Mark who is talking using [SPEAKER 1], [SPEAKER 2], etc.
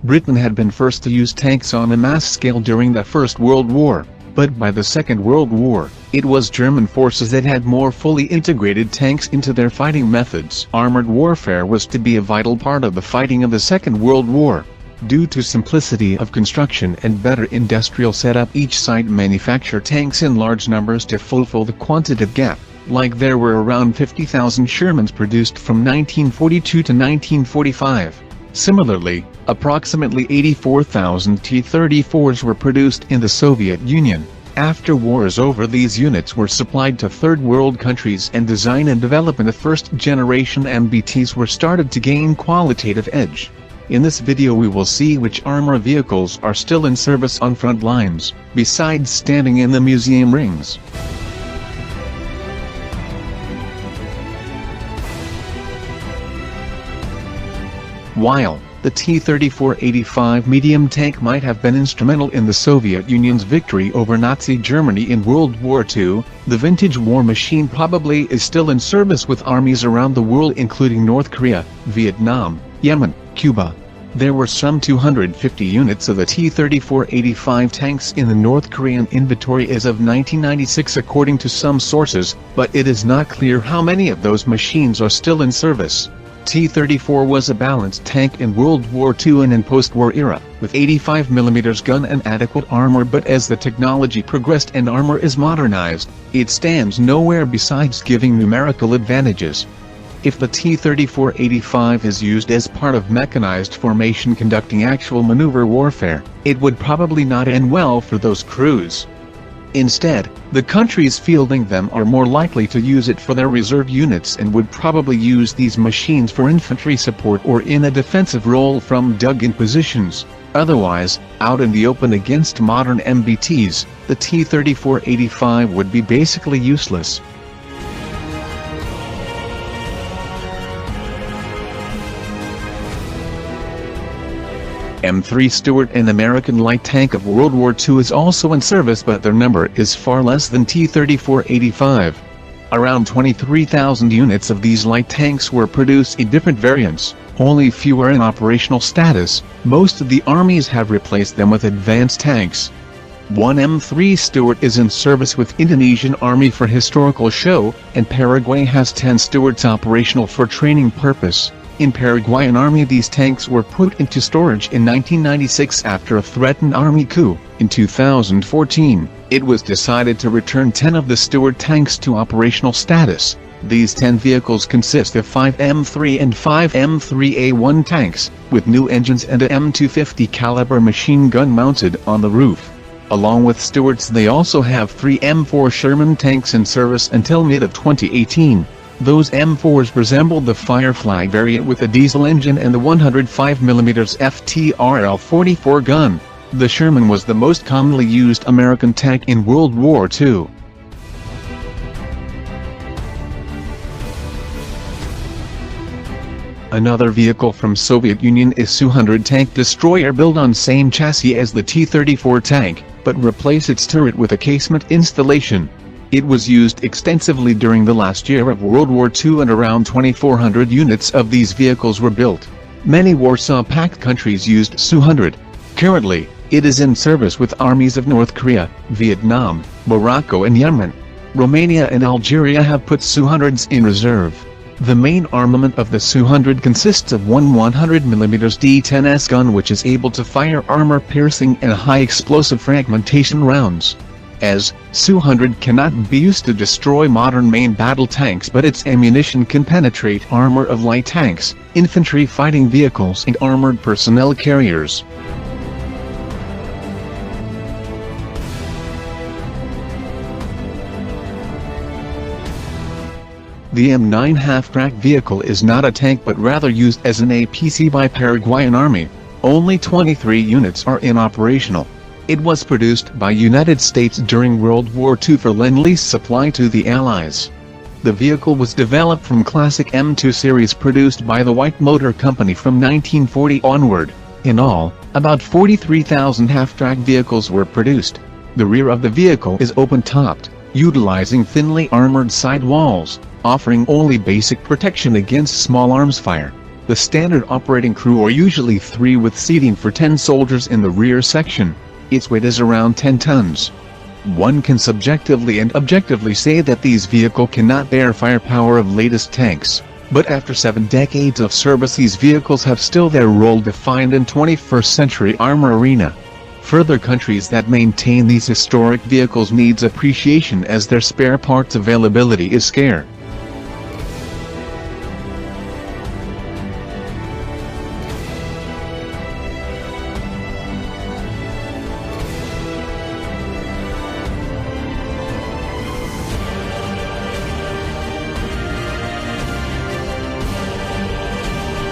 [SPEAKER 1] Britain had been first to use tanks on a mass scale during the First World War, but by the Second World War, it was German forces that had more fully integrated tanks into their fighting methods. Armored warfare was to be a vital part of the fighting of the Second World War. Due to simplicity of construction and better industrial setup, each side manufactured tanks in large numbers to fulfill the quantitative gap, like there were around 50,000 Shermans produced from 1942 to 1945. Similarly, approximately 84,000 T-34s were produced in the Soviet Union. After war is over, these units were supplied to third world countries, and design and development of first-generation MBTs were started to gain qualitative edge. In this video we will see which armor vehicles are still in service on front lines, besides standing in the museum rings. While the T-34-85 medium tank might have been instrumental in the Soviet Union's victory over Nazi Germany in World War II, the vintage war machine probably is still in service with armies around the world, including North Korea, Vietnam, Yemen, Cuba. There were some 250 units of the T-34-85 tanks in the North Korean inventory as of 1996 according to some sources, but it is not clear how many of those machines are still in service. T-34 was a balanced tank in World War II and in post-war era, with 85mm gun and adequate armor, but as the technology progressed and armor is modernized, it stands nowhere besides giving numerical advantages. If the T-34-85 is used as part of mechanized formation conducting actual maneuver warfare, it would probably not end well for those crews. Instead, the countries fielding them are more likely to use it for their reserve units and would probably use these machines for infantry support or in a defensive role from dug-in positions. Otherwise, out in the open against modern MBTs, the T-34-85 would be basically useless. M3 Stuart, an American light tank of World War II, is also in service, but their number is far less than T-34-85. Around 23,000 units of these light tanks were produced in different variants, only few are in operational status. Most of the armies have replaced them with advanced tanks. One M3 Stuart is in service with Indonesian Army for historical show, and Paraguay has 10 Stuarts operational for training purpose. In Paraguayan Army, these tanks were put into storage in 1996 after a threatened army coup. In 2014, it was decided to return 10 of the Stuart tanks to operational status. These 10 vehicles consist of 5 M3 and 5 M3A1 tanks, with new engines and a M250 caliber machine gun mounted on the roof. Along with Stuarts, they also have 3 M4 Sherman tanks in service until mid of 2018. Those M4s resembled the Firefly variant with a diesel engine and the 105mm FTRL-44 gun. The Sherman was the most commonly used American tank in World War II. Another vehicle from Soviet Union is Su-100 tank destroyer, built on same chassis as the T-34 tank, but replace its turret with a casement installation. It was used extensively during the last year of World War II, and around 2,400 units of these vehicles were built. Many Warsaw Pact countries used Su-100. Currently, it is in service with armies of North Korea, Vietnam, Morocco and Yemen. Romania and Algeria have put Su-100s in reserve. The main armament of the Su-100 consists of one 100mm D-10S gun, which is able to fire armor-piercing and high-explosive fragmentation rounds. As Su-100 cannot be used to destroy modern main battle tanks, but its ammunition can penetrate armor of light tanks, infantry fighting vehicles and armored personnel carriers. The M9 half-track vehicle is not a tank but rather used as an APC by Paraguayan Army. Only 23 units are operational. It was produced by United States during World War II for Lend-Lease supply to the Allies. The vehicle was developed from classic M2 series produced by the White Motor Company from 1940 onward. In all, about 43,000 half-track vehicles were produced. The rear of the vehicle is open-topped, utilizing thinly armored side walls, offering only basic protection against small arms fire. The standard operating crew are usually 3 with seating for 10 soldiers in the rear section. Its weight is around 10 tons. One can subjectively and objectively say that these vehicles cannot bear firepower of latest tanks, but after 7 decades of service these vehicles have still their role defined in 21st century armor arena. Further, countries that maintain these historic vehicles needs appreciation as their spare parts availability is scarce.